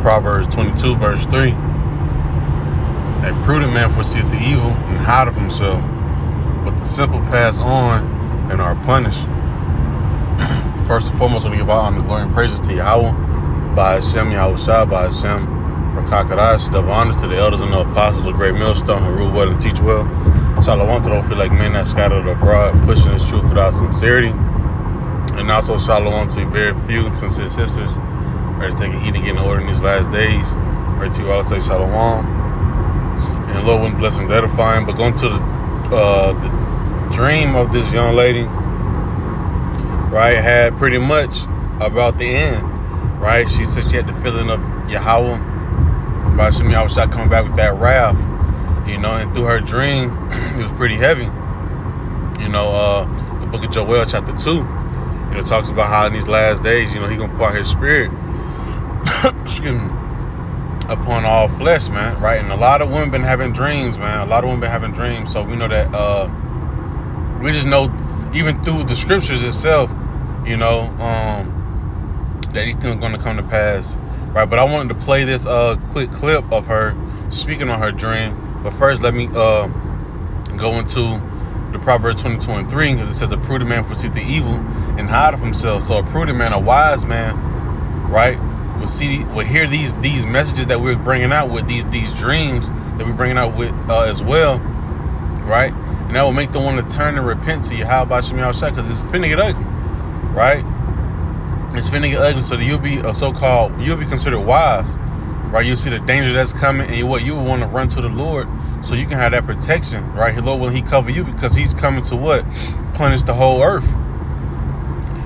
Proverbs 22, verse 3. A prudent man foreseeth the evil and hideth himself, but the simple pass on and are punished. First and foremost, I want to give all honor, glory, and praises to Yahweh, by Hashem, Yahweh Shah, by Hashem, Rakakadash, double honors to the elders and the apostles of great millstone who rule well and teach well. Shalom to don't feel like men that scattered abroad, pushing this truth without sincerity. And also shalom to very few sincere sisters, ready to take a heed and get in order in these last days. Ready to all say shalom. And Lord, when lessons edifying, but going to the dream of this young lady, right, had pretty much about the end, right? She said she had the feeling of Yahweh, by Hashem Yahweh Shah, coming back with that wrath, and through her dream, it was pretty heavy. The book of Joel, chapter 2, talks about how in these last days, he gonna pour out his spirit excuse me, upon all flesh, man, right? And a lot of women been having dreams, man. A lot of women been having dreams, so we know that, we just know, even through the scriptures itself, that these things are going to come to pass, right? But I wanted to play this quick clip of her speaking on her dream. But first, let me go into the Proverbs 22 and 3, because it says, a prudent man foreseeth the evil and hideth himself. So a prudent man, a wise man, right, will hear these messages that we're bringing out with, these dreams that we're bringing out with as well, right? And that will make them want to turn and repent to you. How about Shem Yahushua? Because it's finna get ugly, right? It's finna get ugly, so that you'll be considered wise, right? You'll see the danger that's coming, and you will want to run to the Lord, so you can have that protection, right? The Lord will He cover you, because He's coming to what? Punish the whole earth.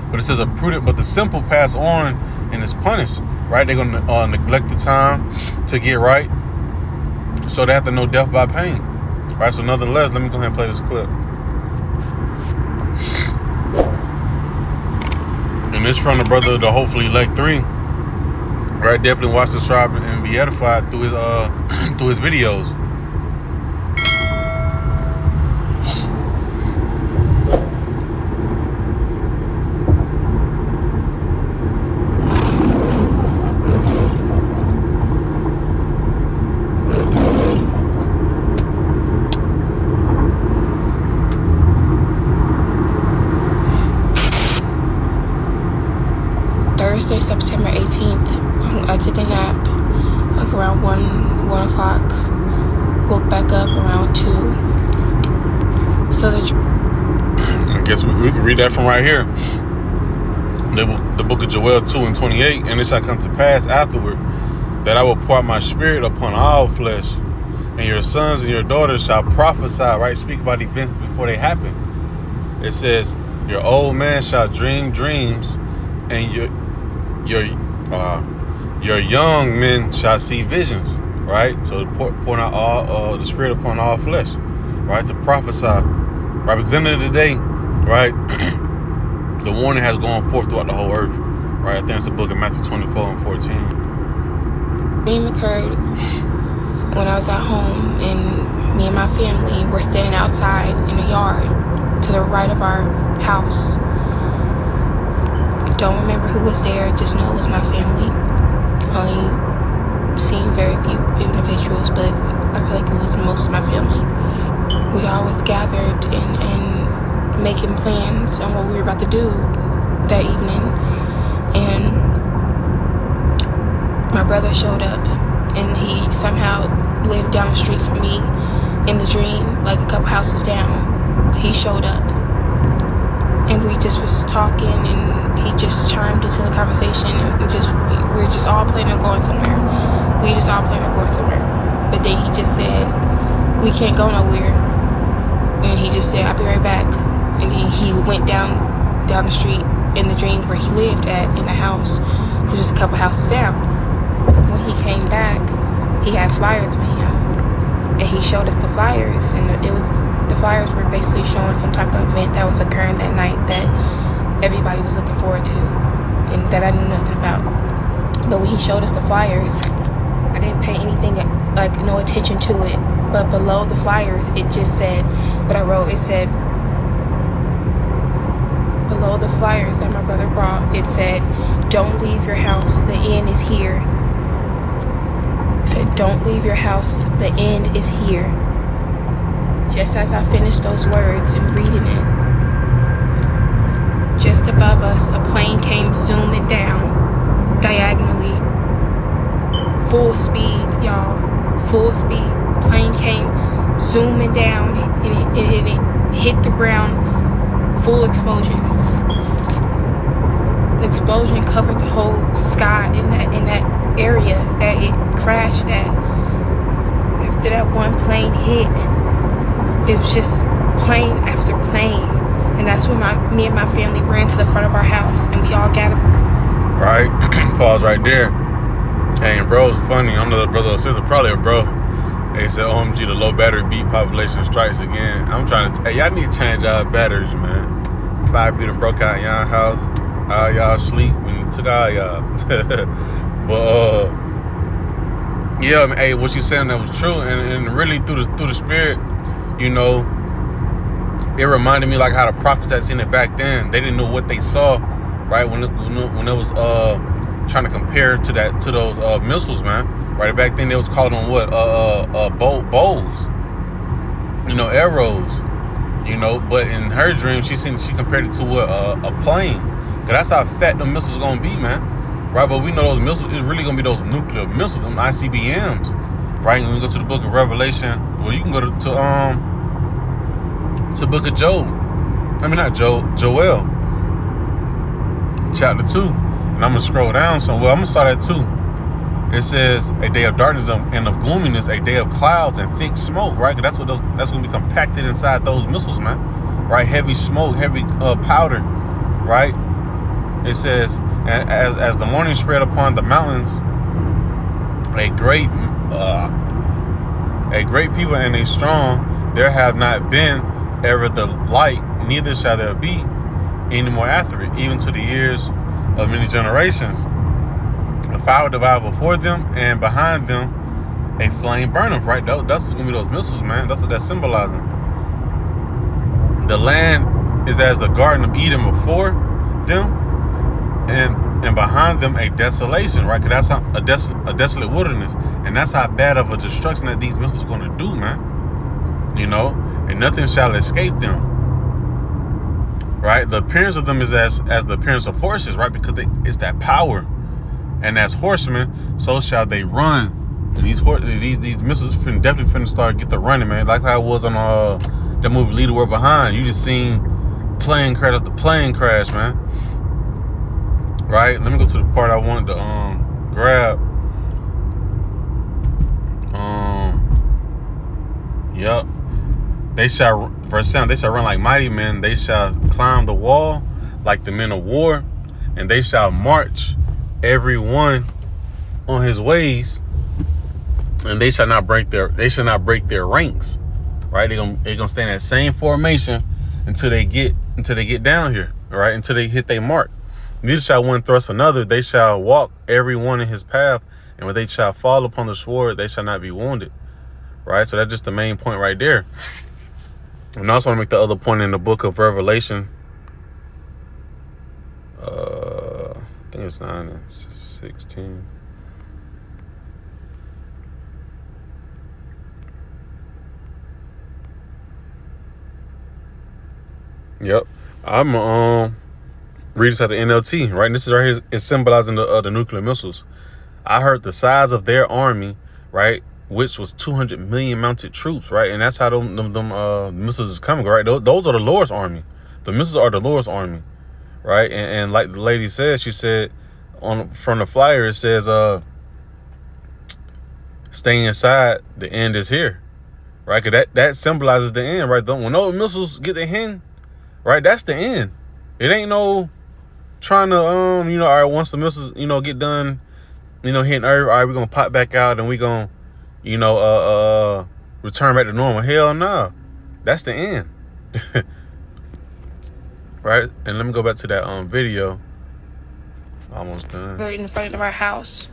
But it says but the simple pass on and is punished, right? They're gonna neglect the time to get right, so they have to know death by pain, right? So nonetheless, let me go ahead and play this clip. And this from the brother, the hopefully elect 3, right? Definitely watch this tribe and be edified through his through his videos. Thursday, September 18th, I took a nap like around 1 o'clock, woke back up around 2. So I guess we can read that from right here. The book of Joel 2 and 28, and it shall come to pass afterward that I will pour out my spirit upon all flesh, and your sons and your daughters shall prophesy, right? Speak about events before they happen. It says, your old man shall dream dreams, and your young men shall see visions, right? So pouring out all the spirit upon all flesh, right? To prophesy, right? Because at the end of the day, right, the warning has gone forth throughout the whole earth, right? I think it's the book of Matthew 24 and 14. dream occurred when I was at home, and me and my family were standing outside in the yard to the right of our house. Don't remember who was there, just know it was my family. Only seen very few individuals, but I feel like it was most of my family. We all was gathered and making plans on what we were about to do that evening, and my brother showed up, and he somehow lived down the street from me in the dream, like a couple houses down. He showed up, and we just was talking, and he just chimed into the conversation, and we were just all planning on going somewhere. But then he just said, we can't go nowhere. And he just said, I'll be right back. And he went down the street in the dream where he lived at, in the house, which was a couple houses down. When he came back, he had flyers with him, and he showed us the flyers, and the flyers were basically showing some type of event that was occurring that night that everybody was looking forward to, and that I knew nothing about. But when he showed us the flyers, I didn't pay anything, like no attention to it. But below the flyers, it just said, what I wrote, it said, below the flyers that my brother brought, it said, don't leave your house, the end is here. He said, don't leave your house. The end is here. Just as I finished those words and reading it, just above us, a plane came zooming down diagonally. Full speed, y'all. Full speed. Plane came zooming down and it hit the ground. Full explosion. The explosion covered the whole sky in that area that it crashed at. After that one plane hit, it was just plane after plane. And that's when me and my family ran to the front of our house and we all gathered. Right? Pause right there. Hey, and bro's funny. I'm the brother or sister, probably a bro. They said, OMG, the low battery beat population strikes again. I'm trying to hey, y'all need to change y'all batteries, man. 5 beat and broke out in y'all house. All y'all sleep when you took all y'all. But yeah, man, hey, what you saying that was true, and really through the spirit, you know, it reminded me like how the prophets had seen it back then. They didn't know what they saw, right? When it was trying to compare to those missiles, man. Right back then they was calling on what bows, you know, arrows, you know. But in her dream, she compared it to what a plane, cause that's how fat the missiles gonna be, man. Right? But we know those missiles is really gonna be those nuclear missiles, them ICBMs. Right? When we go to the book of Revelation, well, you can go to book of Job. I mean, not Job, Joel, chapter 2. And I'm gonna scroll down somewhere. I'm gonna start at 2. It says a day of darkness and of gloominess, a day of clouds and thick smoke, right? That's gonna be compacted inside those missiles, man. Right? Heavy smoke, heavy powder, right? It says, as the morning spread upon the mountains, a great people and a strong, there have not been ever the light, neither shall there be any more after it, even to the years of many generations. The fire divided before them, and behind them a flame burning. Right? That's gonna be those missiles, man. That's what that's symbolizing. The land is as the Garden of Eden before them, and behind them a desolation. Right? Because that's a desolate wilderness, and that's how bad of a destruction that these missiles are gonna do, man. You know, and nothing shall escape them. Right? The appearance of them is as the appearance of horses, right? Because it's that power. And as horsemen, so shall they run. And these missiles definitely finna start get the running, man. Like how it was on that movie Leave the World Behind. You just seen plane crash after plane crash, man. Right? Let me go to the part I wanted to grab. Yep. Verse 7, they shall run like mighty men. They shall climb the wall like the men of war, and they shall march every one on his ways, and they shall not break their ranks. Right? They're gonna stay in that same formation until they get down here. Right? Until they hit their mark. Neither shall one thrust another. They shall walk every one in his path, and when they shall fall upon the sword, they shall not be wounded. Right? So that's just the main point right there. And I also want to make the other point in the book of Revelation. I think it's 9 and 16. Yep. I'm read this at the NLT, right? And this is right here. It's symbolizing the nuclear missiles. I heard the size of their army, right, which was 200 million mounted troops, right? And that's how them missiles is coming, right? Those are the Lord's army. The missiles are the Lord's army, right? And like the lady said, she said from the flyer, it says, stay inside, the end is here, right? Because that symbolizes the end, right? When those missiles get the hand, right, that's the end. It ain't no trying to, all right, once the missiles, get done, hitting Earth, all right, we're going to pop back out and we're going to, return back to normal. Hell no. That's the end. Right? And let me go back to that video. Almost done. Right in front of our house.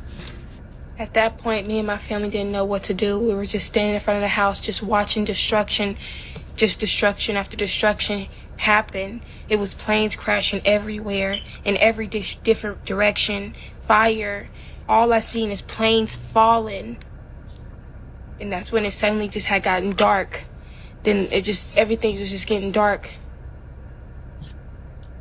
At that point, me and my family didn't know what to do. We were just standing in front of the house, just watching destruction. Just destruction after destruction happen. It was planes crashing everywhere, in every different direction. Fire. All I seen is planes falling. And that's when it suddenly just had gotten dark. Then everything was just getting dark.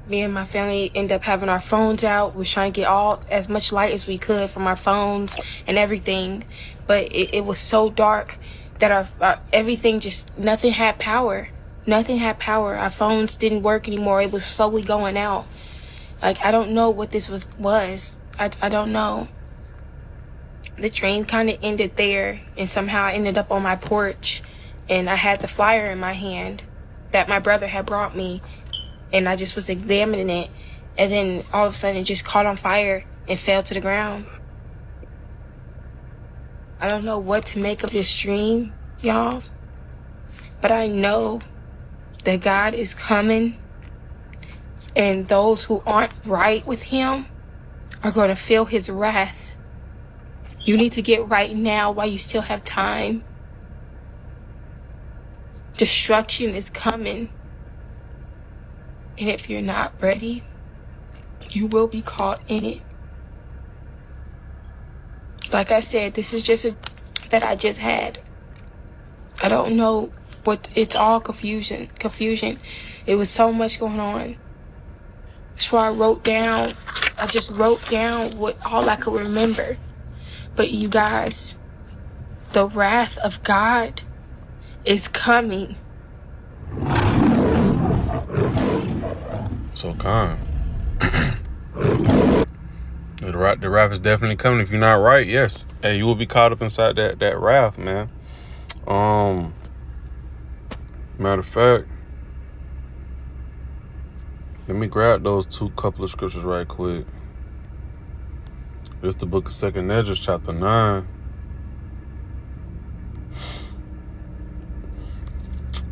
Me and my family ended up having our phones out. We was trying to get as much light as we could from our phones and everything. But it was so dark that our everything nothing had power. Nothing had power. Our phones didn't work anymore. It was slowly going out. Like, I don't know what this was. I don't know. The dream kind of ended there, and somehow I ended up on my porch, and I had the flyer in my hand that my brother had brought me. And I just was examining it, and then all of a sudden it just caught on fire and fell to the ground. I don't know what to make of this dream, y'all, but I know that God is coming, and those who aren't right with him are going to feel his wrath. You need to get right now while you still have time. Destruction is coming. And if you're not ready, you will be caught in it. Like I said, this is just that I just had. I don't know it's all confusion. It was so much going on. So I just wrote down all I could remember. But you guys, the wrath of God is coming. So calm. The wrath is definitely coming. If you're not right, yes. Hey, you will be caught up inside that wrath, man. Matter of fact, let me grab those couple of scriptures right quick. This is the book of 2nd Ezra, chapter 9.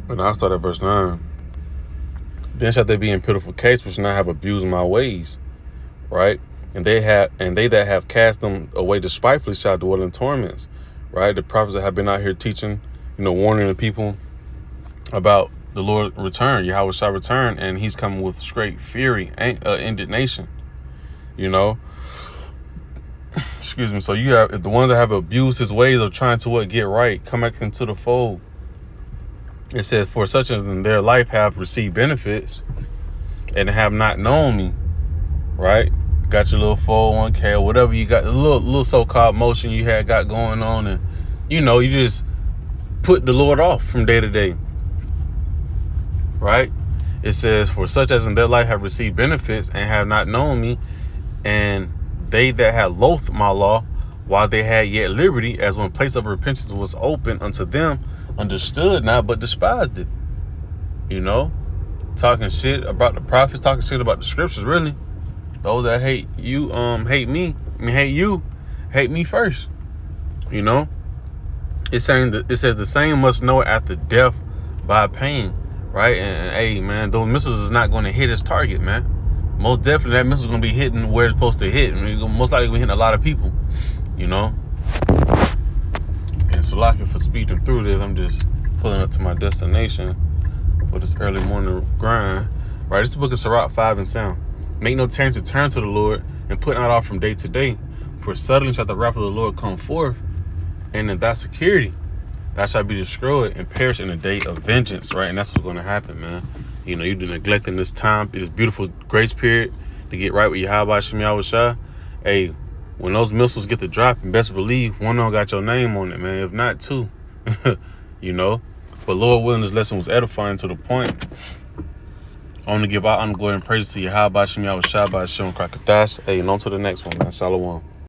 And I'll start at verse 9. Then shall they be in pitiful case which not have abused my ways, right? And they that have cast them away despitefully shall dwell in torments, right? The prophets that have been out here teaching, warning the people about the Lord return, Yahweh shall return, and he's coming with great fury and indignation, Excuse me. So you have the ones that have abused his ways of trying to get right, come back into the fold. It says, for such as in their life have received benefits and have not known me, right? Got your little 401k or whatever you got, the little so-called motion you had got going on, and you just put the Lord off from day to day, right? It says, for such as in their life have received benefits and have not known me, and they that have loathed my law while they had yet liberty, as when place of repentance was open unto them, understood not, but despised it. Talking shit about the prophets, talking shit about the scriptures, really. Those that hate you, hate me. Hate you, hate me first. It's saying that it says the same must know after death by pain, right? And hey, man, those missiles is not going to hit its target, man. Most definitely, that missile is going to be hitting where it's supposed to hit. Most likely, be hitting a lot of people, And so, lucky for speeding through this, I'm just pulling up to my destination for this early morning grind. Right, this is the book of Sirach 5 and 7. Make no tarrying to turn to the Lord, and put not off from day to day. For suddenly shall the wrath of the Lord come forth, and in thy security thou shalt be destroyed and perish in the day of vengeance. Right, and that's what's going to happen, man. You're neglecting this time, this beautiful grace period to get right with Yahweh Shem Yahweh Shah. Hey, when those missiles get to dropping, best believe one of them got your name on it, man. If not, two. But Lord willing, this lesson was edifying to the point. I want to give all honor, glory, and praise to Yahweh Shem Yahweh Shah by Shem Krakatash. Hey, and on to the next one, man. Shalom.